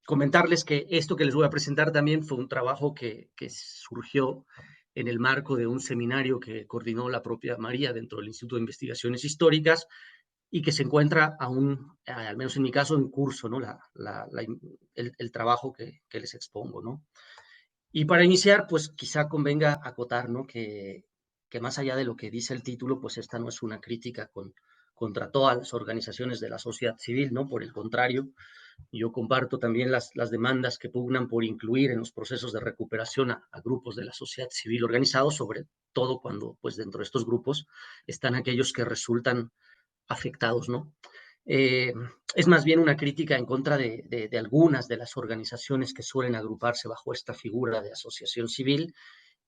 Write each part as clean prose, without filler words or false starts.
Comentarles que esto que les voy a presentar también fue un trabajo que surgió en el marco de un seminario que coordinó la propia María dentro del Instituto de Investigaciones Históricas y que se encuentra aún, al menos en mi caso, en curso, ¿no? El trabajo que les expongo, ¿no? Y para iniciar, pues quizá convenga acotar, ¿no? Que más allá de lo que dice el título, pues esta no es una crítica contra todas las organizaciones de la sociedad civil, ¿no? Por el contrario, yo comparto también las demandas que pugnan por incluir en los procesos de recuperación a grupos de la sociedad civil organizados, sobre todo cuando, pues, dentro de estos grupos están aquellos que resultan afectados, ¿no? Eh, es más bien una crítica en contra de algunas de las organizaciones que suelen agruparse bajo esta figura de asociación civil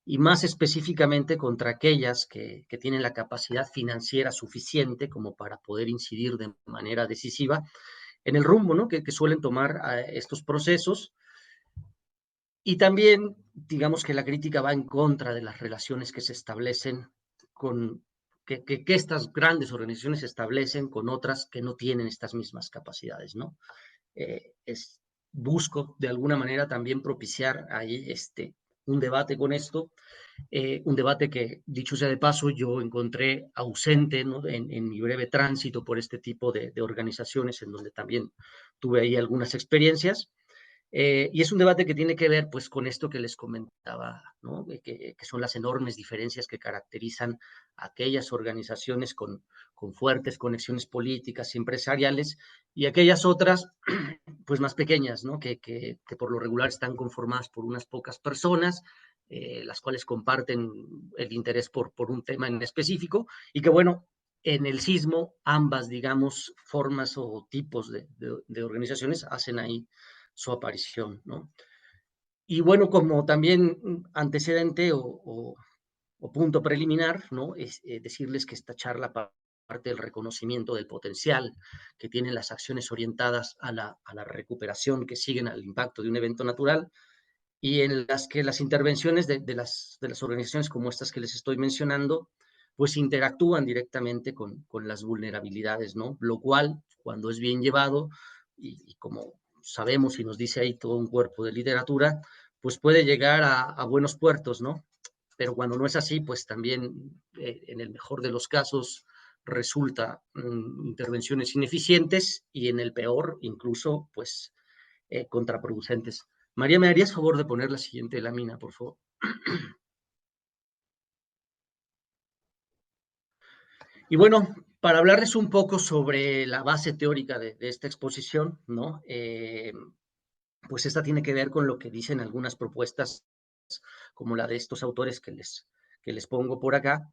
y más específicamente contra aquellas que tienen la capacidad financiera suficiente como para poder incidir de manera decisiva en el rumbo, ¿no? que suelen tomar estos procesos. Y también, digamos que la crítica va en contra de las relaciones que se establecen con, que estas grandes organizaciones establecen con otras que no tienen estas mismas capacidades, ¿no? Busco de alguna manera también propiciar ahí un debate con esto, un debate que, dicho sea de paso, yo encontré ausente, ¿no? en mi breve tránsito por este tipo de organizaciones, en donde también tuve ahí algunas experiencias. Y es un debate que tiene que ver, pues, con esto que les comentaba, ¿no? Que son las enormes diferencias que caracterizan a aquellas organizaciones con fuertes conexiones políticas y empresariales y aquellas otras, pues, más pequeñas, ¿no? Que por lo regular están conformadas por unas pocas personas, las cuales comparten el interés por un tema en específico y que, bueno, en el sismo, ambas, digamos, formas o tipos de organizaciones hacen ahí su aparición, ¿no? Y bueno, como también antecedente o punto preliminar, ¿no? Es decirles que esta charla parte del reconocimiento del potencial que tienen las acciones orientadas a la recuperación que siguen al impacto de un evento natural y en las que las intervenciones de las organizaciones como estas que les estoy mencionando, pues interactúan directamente con las vulnerabilidades, ¿no? Lo cual, cuando es bien llevado, y como sabemos y nos dice ahí todo un cuerpo de literatura, pues puede llegar a buenos puertos, ¿no? Pero cuando no es así, pues también en el mejor de los casos resulta intervenciones ineficientes y en el peor incluso pues contraproducentes. María, ¿me harías favor de poner la siguiente lámina, por favor? Y bueno, para hablarles un poco sobre la base teórica de esta exposición, ¿no? Pues esta tiene que ver con lo que dicen algunas propuestas, como la de estos autores que les pongo por acá,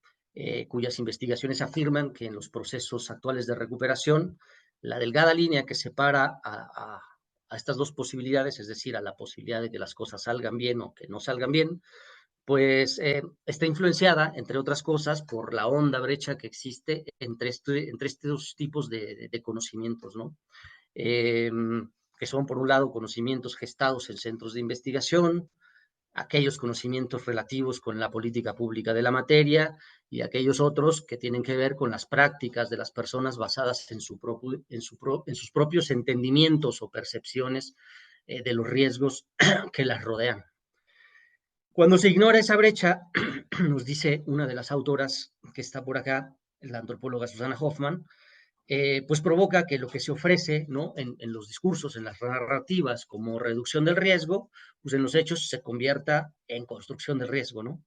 cuyas investigaciones afirman que en los procesos actuales de recuperación, la delgada línea que separa a estas dos posibilidades, es decir, a la posibilidad de que las cosas salgan bien o que no salgan bien, pues está influenciada, entre otras cosas, por la honda brecha que existe entre estos tipos de conocimientos, ¿no? Que son, por un lado, conocimientos gestados en centros de investigación, aquellos conocimientos relativos con la política pública de la materia y aquellos otros que tienen que ver con las prácticas de las personas basadas en sus propios entendimientos o percepciones de los riesgos que las rodean. Cuando se ignora esa brecha, nos dice una de las autoras que está por acá, la antropóloga Susana Hoffman, pues provoca que lo que se ofrece, ¿no? En los discursos, en las narrativas como reducción del riesgo, pues en los hechos se convierta en construcción del riesgo, ¿no?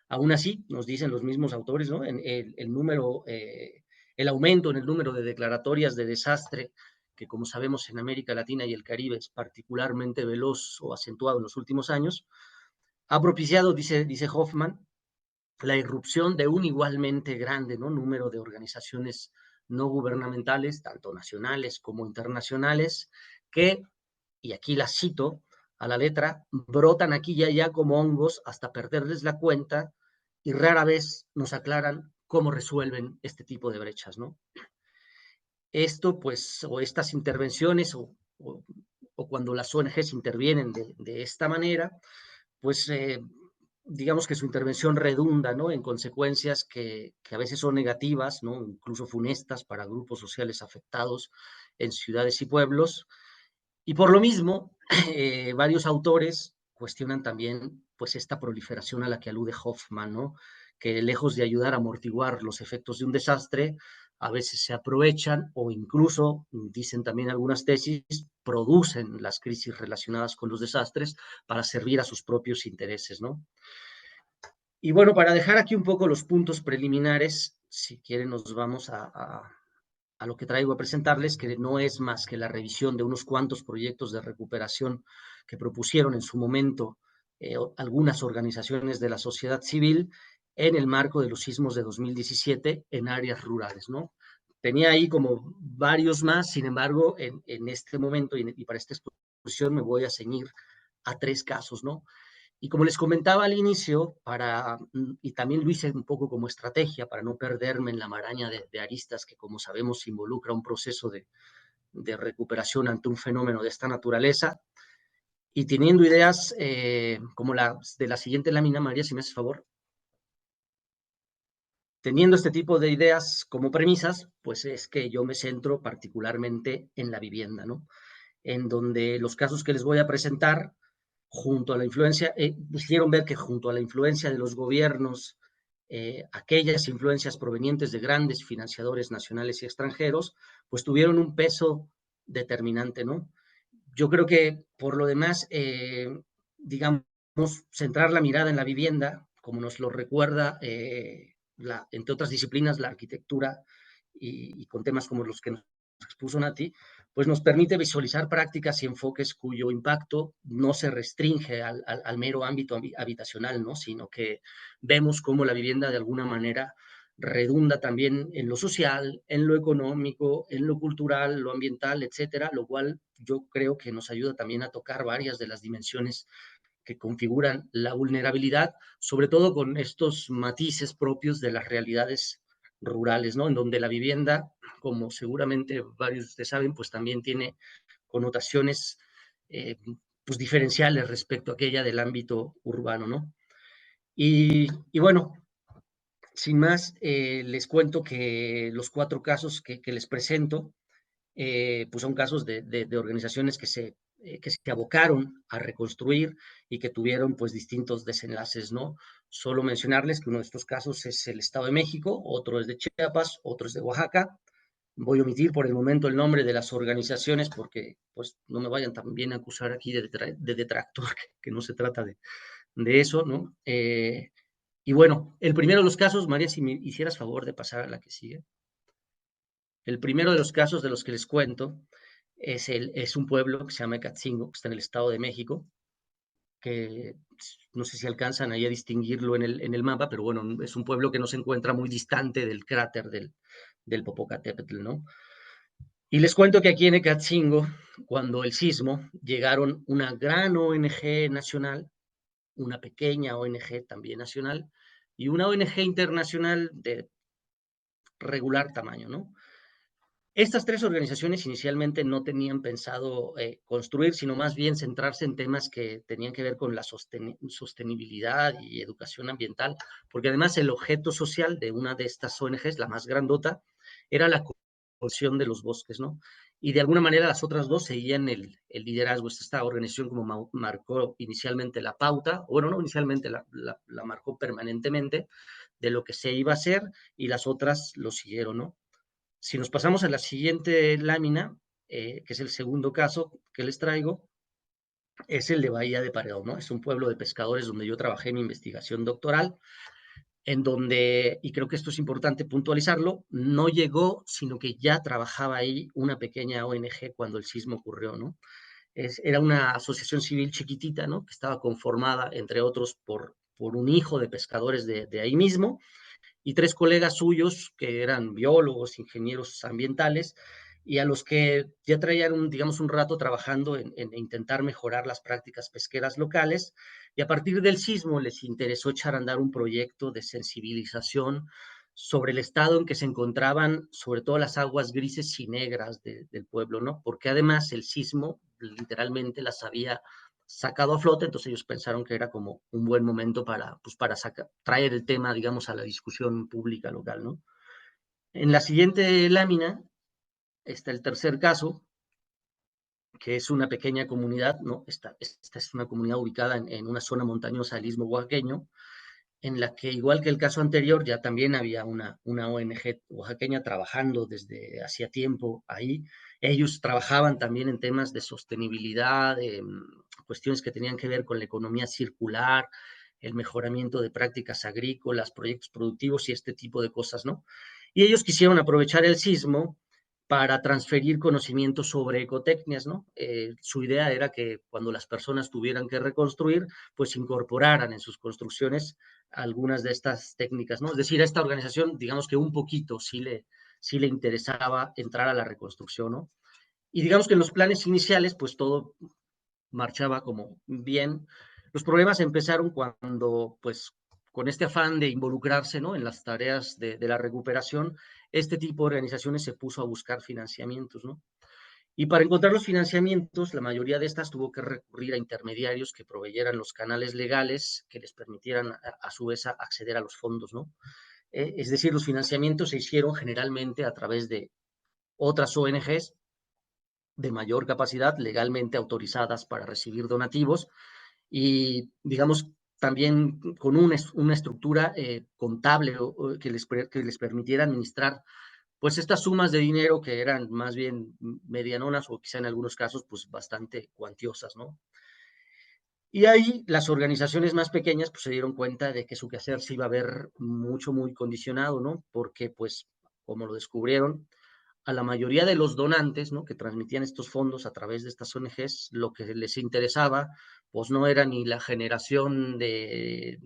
Aún así, nos dicen los mismos autores, ¿no? El aumento en el número de declaratorias de desastre, que como sabemos en América Latina y el Caribe es particularmente veloz o acentuado en los últimos años, ha propiciado, dice Hoffman, la irrupción de un igualmente grande, ¿no? número de organizaciones no gubernamentales, tanto nacionales como internacionales, que, y aquí las cito a la letra, brotan aquí y allá como hongos hasta perderles la cuenta y rara vez nos aclaran cómo resuelven este tipo de brechas, ¿no? esto, pues, o estas intervenciones o cuando las ONGs intervienen de esta manera, pues digamos que su intervención redunda, ¿no?, en consecuencias que a veces son negativas, ¿no?, incluso funestas para grupos sociales afectados en ciudades y pueblos. Y por lo mismo, varios autores cuestionan también pues esta proliferación a la que alude Hoffman, ¿no?, que lejos de ayudar a amortiguar los efectos de un desastre, a veces se aprovechan o incluso, dicen también algunas tesis, producen las crisis relacionadas con los desastres para servir a sus propios intereses, ¿no? Y bueno, para dejar aquí un poco los puntos preliminares, si quieren nos vamos a lo que traigo a presentarles, que no es más que la revisión de unos cuantos proyectos de recuperación que propusieron en su momento algunas organizaciones de la sociedad civil en el marco de los sismos de 2017 en áreas rurales, ¿no? Tenía ahí como varios más, sin embargo, en este momento y para esta exposición me voy a ceñir a 3 casos, ¿no? Y como les comentaba al inicio, y también lo hice un poco como estrategia para no perderme en la maraña de aristas que, como sabemos, involucra un proceso de recuperación ante un fenómeno de esta naturaleza, y teniendo ideas como la de la siguiente lámina, María, si me haces favor, teniendo este tipo de ideas como premisas, pues es que yo me centro particularmente en la vivienda, ¿no? En donde los casos que les voy a presentar junto a la influencia, hicieron ver que junto a la influencia de los gobiernos, aquellas influencias provenientes de grandes financiadores nacionales y extranjeros, pues tuvieron un peso determinante, ¿no? Yo creo que por lo demás, digamos, centrar la mirada en la vivienda, como nos lo recuerda, entre otras disciplinas, la arquitectura y con temas como los que nos expuso Nati, pues nos permite visualizar prácticas y enfoques cuyo impacto no se restringe al mero ámbito habitacional, ¿no?, sino que vemos cómo la vivienda de alguna manera redunda también en lo social, en lo económico, en lo cultural, lo ambiental, etcétera, lo cual yo creo que nos ayuda también a tocar varias de las dimensiones que configuran la vulnerabilidad, sobre todo con estos matices propios de las realidades rurales, ¿no?, en donde la vivienda, como seguramente varios de ustedes saben, pues también tiene connotaciones pues diferenciales respecto a aquella del ámbito urbano, ¿no? Y bueno, sin más, les cuento que los 4 casos que les presento, pues son casos de organizaciones que se abocaron a reconstruir y que tuvieron pues distintos desenlaces, ¿no? Solo mencionarles que uno de estos casos es el Estado de México, otro es de Chiapas, otro es de Oaxaca. Voy a omitir por el momento el nombre de las organizaciones porque pues no me vayan también a acusar aquí de detractor, que no se trata de eso, ¿no? Y bueno, el primero de los casos, María, si me hicieras favor de pasar a la que sigue. El primero de los casos de los que les cuento es un pueblo que se llama Ecatzingo, que está en el Estado de México, que no sé si alcanzan ahí a distinguirlo en el mapa, pero bueno, es un pueblo que no se encuentra muy distante del cráter del Popocatépetl, ¿no? Y les cuento que aquí en Ecatzingo, cuando el sismo, llegaron una gran ONG nacional, una pequeña ONG también nacional, y una ONG internacional de regular tamaño, ¿no? Estas 3 organizaciones inicialmente no tenían pensado construir, sino más bien centrarse en temas que tenían que ver con la sostenibilidad y educación ambiental, porque además el objeto social de una de estas ONGs, la más grandota, era la conservación de los bosques, ¿no? Y de alguna manera las otras 2 seguían el liderazgo. Esta organización como marcó inicialmente la pauta, bueno, no inicialmente, la marcó permanentemente de lo que se iba a hacer y las otras lo siguieron, ¿no? Si nos pasamos a la siguiente lámina, que es el segundo caso que les traigo, es el de Bahía de Paredón, ¿no? Es un pueblo de pescadores donde yo trabajé en mi investigación doctoral, en donde, y creo que esto es importante puntualizarlo, no llegó, sino que ya trabajaba ahí una pequeña ONG cuando el sismo ocurrió, ¿no? Era una asociación civil chiquitita, ¿no?, que estaba conformada, entre otros, por un hijo de pescadores de ahí mismo, y 3 colegas suyos que eran biólogos, ingenieros ambientales, y a los que ya traían, digamos, un rato trabajando en intentar mejorar las prácticas pesqueras locales, y a partir del sismo les interesó echar a andar un proyecto de sensibilización sobre el estado en que se encontraban, sobre todo las aguas grises y negras del pueblo, ¿no? Porque además el sismo literalmente las había sacado a flote, entonces ellos pensaron que era como un buen momento para, pues, para traer el tema, digamos, a la discusión pública local, ¿no? En la siguiente lámina está el tercer caso, que es una pequeña comunidad, ¿no? Esta es una comunidad ubicada en una zona montañosa del istmo oaxaqueño, en la que, igual que el caso anterior, ya también había una ONG oaxaqueña trabajando desde hacía tiempo ahí. Ellos trabajaban también en temas de sostenibilidad, cuestiones que tenían que ver con la economía circular, el mejoramiento de prácticas agrícolas, proyectos productivos y este tipo de cosas, ¿no? Y ellos quisieron aprovechar el sismo para transferir conocimientos sobre ecotecnias, ¿no? Su idea era que cuando las personas tuvieran que reconstruir, pues incorporaran en sus construcciones algunas de estas técnicas, ¿no? Es decir, a esta organización, digamos que un poquito sí le interesaba entrar a la reconstrucción, ¿no? Y digamos que en los planes iniciales, pues todo marchaba como bien. Los problemas empezaron cuando, pues, con este afán de involucrarse, ¿no?, en las tareas de la recuperación, este tipo de organizaciones se puso a buscar financiamientos, ¿no? Y para encontrar los financiamientos, la mayoría de estas tuvo que recurrir a intermediarios que proveyeran los canales legales que les permitieran a su vez acceder a los fondos, ¿no? Es decir, los financiamientos se hicieron generalmente a través de otras ONGs de mayor capacidad, legalmente autorizadas para recibir donativos y, digamos, también con una estructura contable que les permitiera administrar pues estas sumas de dinero que eran más bien medianonas o quizá en algunos casos pues bastante cuantiosas, ¿no? Y ahí las organizaciones más pequeñas pues se dieron cuenta de que su quehacer se iba a ver muy condicionado, ¿no? Porque pues como lo descubrieron, a la mayoría de los donantes, ¿no?, que transmitían estos fondos a través de estas ONGs, lo que les interesaba, pues no era ni la generación de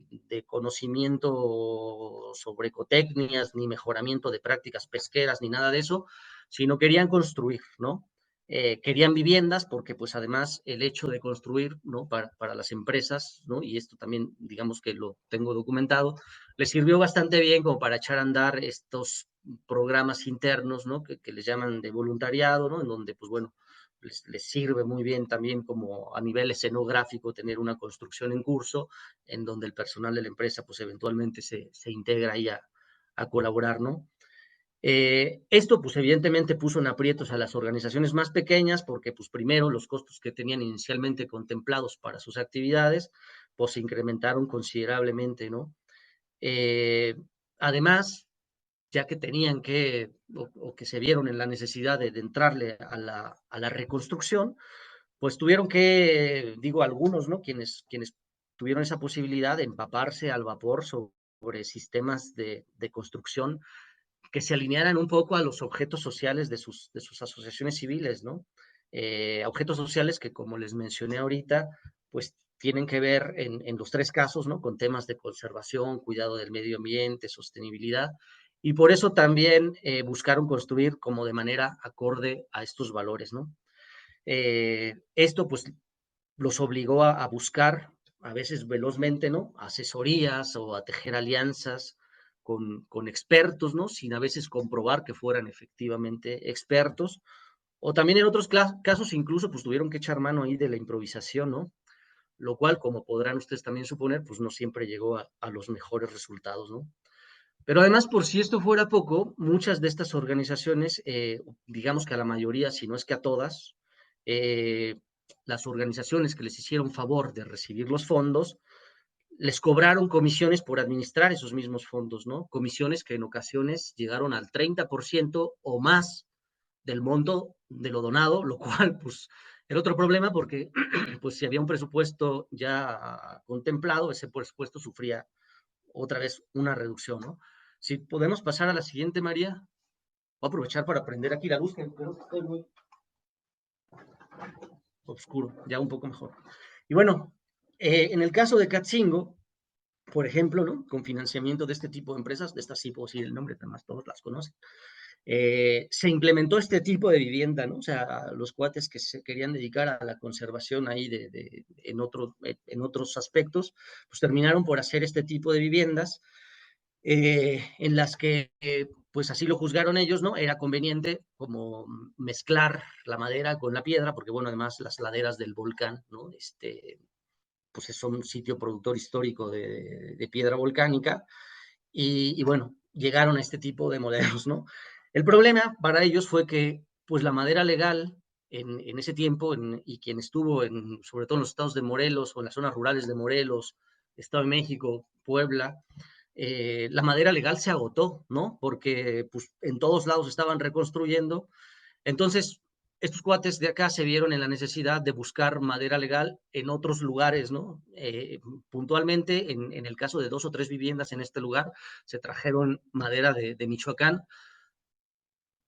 conocimiento sobre ecotecnias, ni mejoramiento de prácticas pesqueras, ni nada de eso, sino querían construir, ¿no? Querían viviendas porque pues además el hecho de construir, ¿no?, para las empresas, ¿no?, y esto también digamos que lo tengo documentado, les sirvió bastante bien como para echar a andar estos programas internos, ¿no?, que les llaman de voluntariado, ¿no?, en donde, pues bueno, les sirve muy bien también como a nivel escenográfico tener una construcción en curso, en donde el personal de la empresa, pues eventualmente se integra ahí a colaborar, ¿no? Esto, pues evidentemente puso en aprietos a las organizaciones más pequeñas porque, pues primero, los costos que tenían inicialmente contemplados para sus actividades, pues se incrementaron considerablemente, ¿no? Eh, Además, ya que tenían que, o que se vieron en la necesidad de entrarle a la reconstrucción, pues tuvieron que, digo, algunos, ¿no? Quienes tuvieron esa posibilidad de empaparse al vapor sobre sistemas de construcción que se alinearan un poco a los objetos sociales de sus asociaciones civiles, ¿no? Objetos sociales que, como les mencioné ahorita, pues tienen que ver en los tres casos, ¿no?, con temas de conservación, cuidado del medio ambiente, sostenibilidad, y por eso también buscaron construir como de manera acorde a estos valores, ¿no? Esto pues los obligó a buscar, a veces velozmente, ¿no?, asesorías o a tejer alianzas con expertos, ¿no?, sin a veces comprobar que fueran efectivamente expertos, o también en otros casos incluso pues tuvieron que echar mano ahí de la improvisación, ¿no? Lo cual, como podrán ustedes también suponer, pues no siempre llegó a los mejores resultados, ¿no? Pero además, por si esto fuera poco, muchas de estas organizaciones, digamos que a la mayoría, si no es que a todas, eh, las organizaciones que les hicieron favor de recibir los fondos, les cobraron comisiones por administrar esos mismos fondos, ¿no? Comisiones que en ocasiones llegaron al 30% o más del monto de lo donado, lo cual, pues, era otro problema porque, pues, si había un presupuesto ya contemplado, ese presupuesto sufría otra vez una reducción, ¿no? Si podemos pasar a la siguiente, María. Voy a aprovechar para prender aquí la luz, que creo que estoy muy oscuro, ya un poco mejor. Y bueno, en el caso de Catzingo, por ejemplo, ¿no?, con financiamiento de este tipo de empresas, de estas sí puedo decir el nombre, además todos las conocen, se implementó este tipo de vivienda, ¿no? O sea, los cuates que se querían dedicar a la conservación ahí en otros aspectos, pues terminaron por hacer este tipo de viviendas. en las que, pues así lo juzgaron ellos, ¿no? Era conveniente como mezclar la madera con la piedra, porque bueno, además las laderas del volcán, ¿no? Pues es un sitio productor histórico de piedra volcánica, y bueno, llegaron a este tipo de modelos, ¿no? El problema para ellos fue que, pues la madera legal en ese tiempo, y quien estuvo sobre todo en los estados de Morelos o en las zonas rurales de Morelos, Estado de México, Puebla, la madera legal se agotó, ¿no? Porque pues, en todos lados estaban reconstruyendo. Entonces, estos cuates de acá se vieron en la necesidad de buscar madera legal en otros lugares, ¿no? Puntualmente, en el caso de 2 o 3 viviendas en este lugar, se trajeron madera de Michoacán,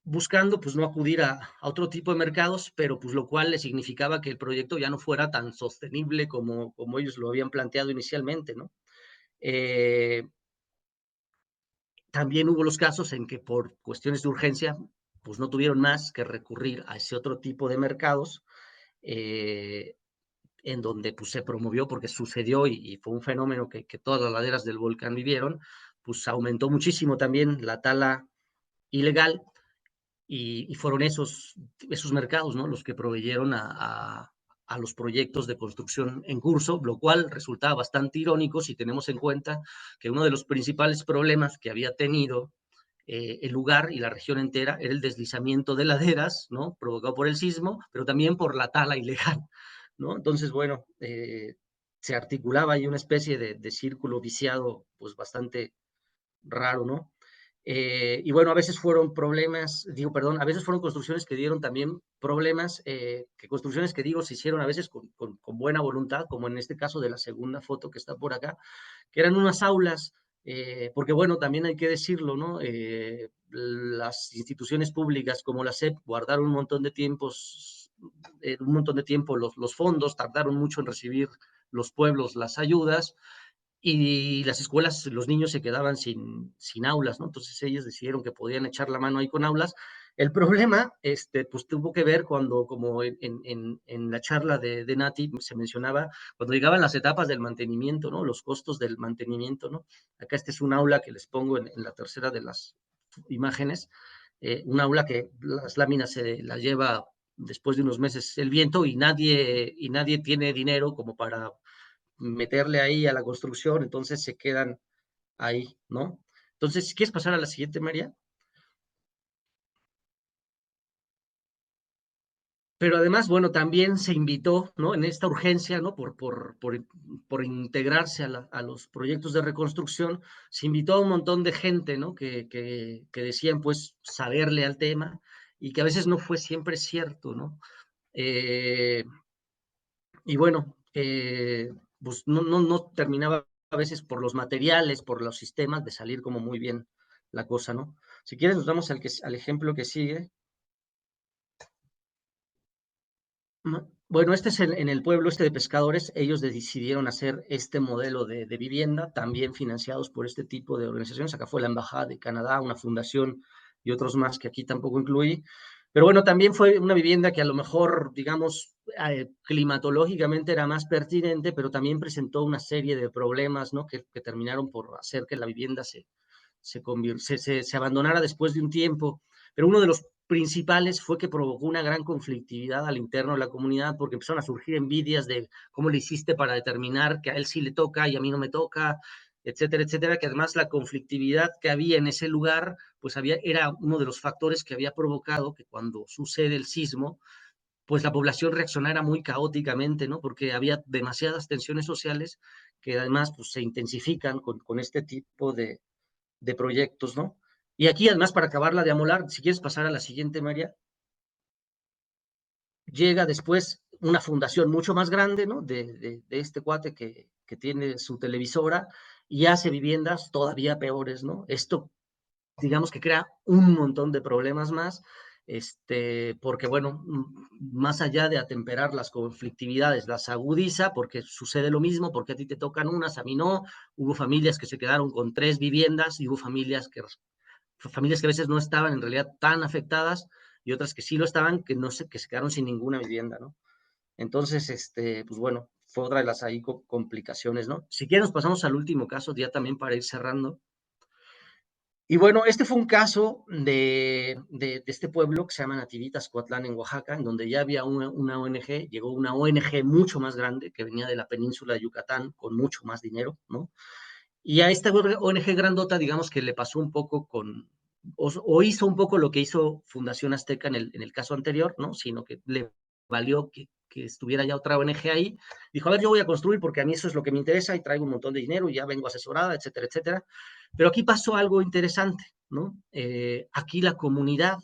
buscando pues no acudir a otro tipo de mercados, pero pues lo cual le significaba que el proyecto ya no fuera tan sostenible como ellos lo habían planteado inicialmente, ¿no? Eh, También hubo los casos en que por cuestiones de urgencia, pues no tuvieron más que recurrir a ese otro tipo de mercados, eh, en donde pues se promovió porque sucedió y fue un fenómeno que todas las laderas del volcán vivieron, pues aumentó muchísimo también la tala ilegal, y fueron esos mercados, ¿no? Los que proveyeron a los proyectos de construcción en curso, lo cual resultaba bastante irónico si tenemos en cuenta que uno de los principales problemas que había tenido el lugar y la región entera era el deslizamiento de laderas, ¿no? Provocado por el sismo, pero también por la tala ilegal, ¿no? Entonces, bueno, se articulaba ahí una especie de círculo viciado, pues bastante raro, ¿no? Y bueno, a veces fueron problemas, digo, perdón, a veces fueron construcciones que dieron también problemas, que construcciones que digo se hicieron a veces con buena voluntad, como en este caso de la segunda foto que está por acá, que eran unas aulas, porque bueno, también hay que decirlo, ¿no? Las instituciones públicas como la SEP guardaron un montón de tiempo los fondos, tardaron mucho en recibir los pueblos las ayudas, y las escuelas, los niños se quedaban sin aulas, ¿no? Entonces ellos decidieron que podían echar la mano ahí con aulas. El problema, pues tuvo que ver cuando, como en la charla de Nati se mencionaba, cuando llegaban las etapas del mantenimiento, ¿no? Los costos del mantenimiento, ¿no? Acá este es un aula que les pongo en la tercera de las imágenes, un aula que las láminas se las lleva después de unos meses el viento, y nadie tiene dinero como para meterle ahí a la construcción, entonces se quedan ahí, ¿no? Entonces, si quieres pasar a la siguiente, María. Pero además, bueno, también se invitó, ¿no? En esta urgencia, ¿no? Por integrarse a los proyectos de reconstrucción, se invitó a un montón de gente, ¿no? Que decían, pues, saberle al tema, y que a veces no fue siempre cierto, ¿no? Eh, y bueno, pues no terminaba a veces por los materiales, por los sistemas, de salir como muy bien la cosa, ¿no? Si quieres, nos vamos al ejemplo que sigue. Bueno, este es en el pueblo este de pescadores. Ellos decidieron hacer este modelo de vivienda, también financiados por este tipo de organizaciones. Acá fue la Embajada de Canadá, una fundación y otros más que aquí tampoco incluí. Pero bueno, también fue una vivienda que a lo mejor, digamos, climatológicamente era más pertinente, pero también presentó una serie de problemas, ¿no? Que terminaron por hacer que la vivienda se abandonara después de un tiempo. Pero uno de los principales fue que provocó una gran conflictividad al interno de la comunidad, porque empezaron a surgir envidias de cómo le hiciste para determinar que a él sí le toca y a mí no me toca, etcétera, etcétera, que además la conflictividad que había en ese lugar, pues era uno de los factores que había provocado que cuando sucede el sismo, pues la población reaccionara muy caóticamente, ¿no? Porque había demasiadas tensiones sociales que además pues, se intensifican con este tipo de proyectos, ¿no? Y aquí, además, para acabarla de amolar, si quieres pasar a la siguiente, María, llega después una fundación mucho más grande, ¿no? De este cuate que tiene su televisora y hace viviendas todavía peores, ¿no? Esto, digamos que crea un montón de problemas más, porque, bueno, más allá de atemperar las conflictividades, las agudiza porque sucede lo mismo, porque a ti te tocan unas, a mí no. Hubo familias que se quedaron con 3 viviendas y hubo familias que a veces no estaban en realidad tan afectadas y otras que sí lo estaban, que no sé, que se quedaron sin ninguna vivienda, ¿no? Entonces, pues bueno, fue otra de las ahí complicaciones, ¿no? Si quieres, nos pasamos al último caso, ya también para ir cerrando. Y bueno, este fue un caso de este pueblo que se llama Nativitas Coatlán en Oaxaca, en donde ya había una ONG, llegó una ONG mucho más grande que venía de la península de Yucatán con mucho más dinero, ¿no? Y a esta ONG grandota, digamos que le pasó un poco o hizo un poco lo que hizo Fundación Azteca en el caso anterior, ¿no? Sino que le valió que estuviera ya otra ONG ahí. Dijo, a ver, yo voy a construir porque a mí eso es lo que me interesa y traigo un montón de dinero y ya vengo asesorada, etcétera, etcétera. Pero aquí pasó algo interesante, ¿no? Aquí la comunidad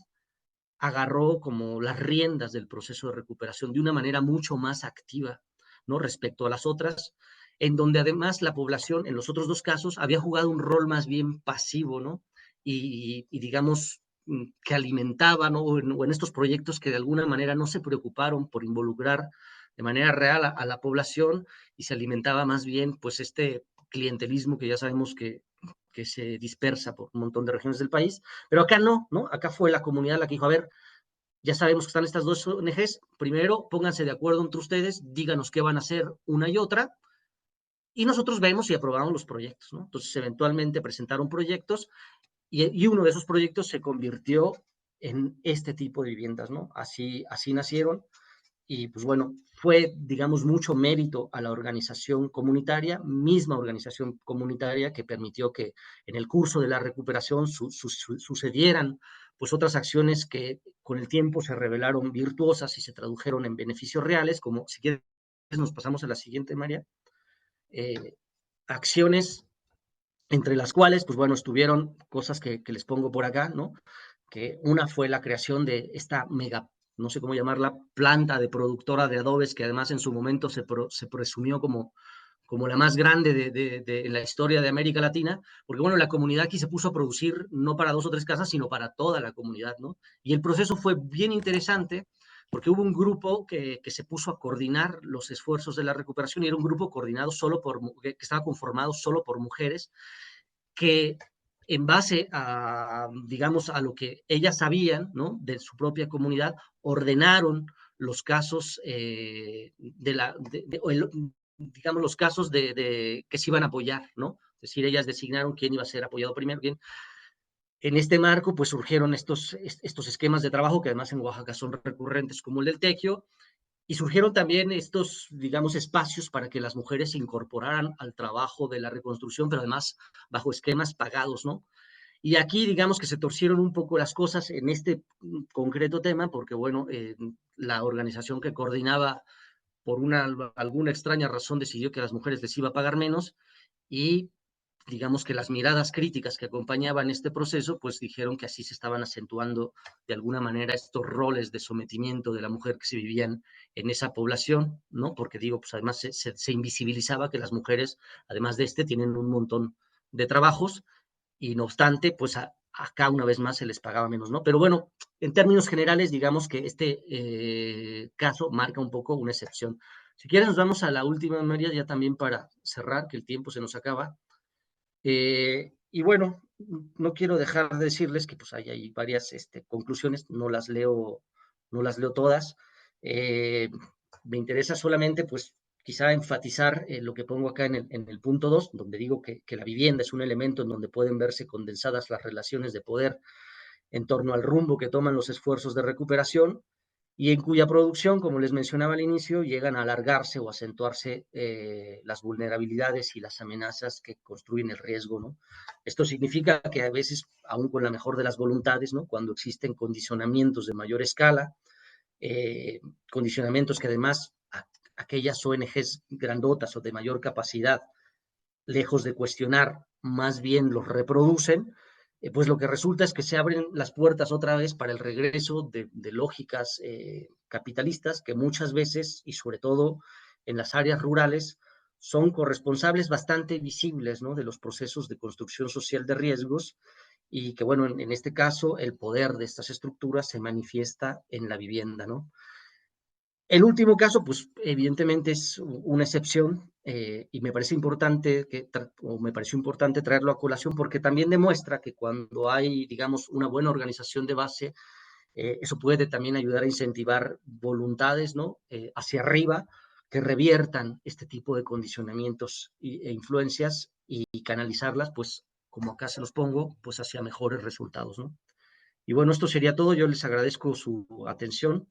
agarró como las riendas del proceso de recuperación de una manera mucho más activa, ¿no? Respecto a las otras, en donde además la población, en los otros dos casos, había jugado un rol más bien pasivo, ¿no? Y digamos, que alimentaba, ¿no? O en estos proyectos que de alguna manera no se preocuparon por involucrar de manera real a la población y se alimentaba más bien, pues, este clientelismo que ya sabemos que se dispersa por un montón de regiones del país, pero acá no, ¿no? Acá fue la comunidad la que dijo, a ver, ya sabemos que están estas dos ONGs, primero pónganse de acuerdo entre ustedes, díganos qué van a hacer una y otra, y nosotros vemos y aprobamos los proyectos, ¿no? Entonces, eventualmente presentaron proyectos y uno de esos proyectos se convirtió en este tipo de viviendas, ¿no? Así nacieron y pues bueno, fue, digamos, mucho mérito a la organización comunitaria, misma organización comunitaria que permitió que en el curso de la recuperación sucedieran pues otras acciones que con el tiempo se revelaron virtuosas y se tradujeron en beneficios reales, como si quieres nos pasamos a la siguiente, María, eh, acciones entre las cuales, pues bueno, estuvieron cosas que les pongo por acá, ¿no? Que una fue la creación de esta mega, no sé cómo llamarla, planta de productora de adobes, que además en su momento se presumió como la más grande en la historia de América Latina, porque bueno, la comunidad aquí se puso a producir no para dos o tres casas, sino para toda la comunidad, ¿no? Y el proceso fue bien interesante, porque hubo un grupo que se puso a coordinar los esfuerzos de la recuperación y era un grupo coordinado que estaba conformado solo por mujeres que en base a, digamos, a lo que ellas sabían, ¿no? De su propia comunidad, ordenaron los casos digamos, los casos que se iban a apoyar, ¿no? Es decir, ellas designaron quién iba a ser apoyado primero, quién. En este marco, pues surgieron estos esquemas de trabajo que además en Oaxaca son recurrentes, como el del tequio, y surgieron también estos, digamos, espacios para que las mujeres se incorporaran al trabajo de la reconstrucción, pero además bajo esquemas pagados, ¿no? Y aquí, digamos que se torcieron un poco las cosas en este concreto tema, porque, bueno, la organización que coordinaba, por alguna extraña razón, decidió que a las mujeres les iba a pagar menos y digamos que las miradas críticas que acompañaban este proceso, pues dijeron que así se estaban acentuando de alguna manera estos roles de sometimiento de la mujer que se vivían en esa población, ¿no? Porque digo, pues además se invisibilizaba que las mujeres, además de este, tienen un montón de trabajos y no obstante, pues acá una vez más se les pagaba menos, ¿no? Pero bueno, en términos generales, digamos que este caso marca un poco una excepción. Si quieres, nos vamos a la última, María, ya también para cerrar, que el tiempo se nos acaba. Y bueno, no quiero dejar de decirles que pues hay varias conclusiones, no las leo todas. Eh, Me interesa solamente pues quizá enfatizar lo que pongo acá en el punto 2, donde digo que la vivienda es un elemento en donde pueden verse condensadas las relaciones de poder en torno al rumbo que toman los esfuerzos de recuperación y en cuya producción, como les mencionaba al inicio, llegan a alargarse o acentuarse las vulnerabilidades y las amenazas que construyen el riesgo, ¿no? Esto significa que a veces, aún con la mejor de las voluntades, ¿no? Cuando existen condicionamientos de mayor escala, condicionamientos que además aquellas ONGs grandotas o de mayor capacidad, lejos de cuestionar, más bien los reproducen, pues lo que resulta es que se abren las puertas otra vez para el regreso de lógicas capitalistas que muchas veces, y sobre todo en las áreas rurales, son corresponsables bastante visibles, ¿no? De los procesos de construcción social de riesgos y que, bueno, en este caso, el poder de estas estructuras se manifiesta en la vivienda, ¿no? El último caso, pues evidentemente es una excepción y me parece importante o me pareció importante traerlo a colación porque también demuestra que cuando hay, digamos, una buena organización de base, eso puede también ayudar a incentivar voluntades, ¿no? Hacia arriba que reviertan este tipo de condicionamientos e influencias y canalizarlas, pues, como acá se los pongo, pues hacia mejores resultados, ¿no? Y bueno, esto sería todo. Yo les agradezco su atención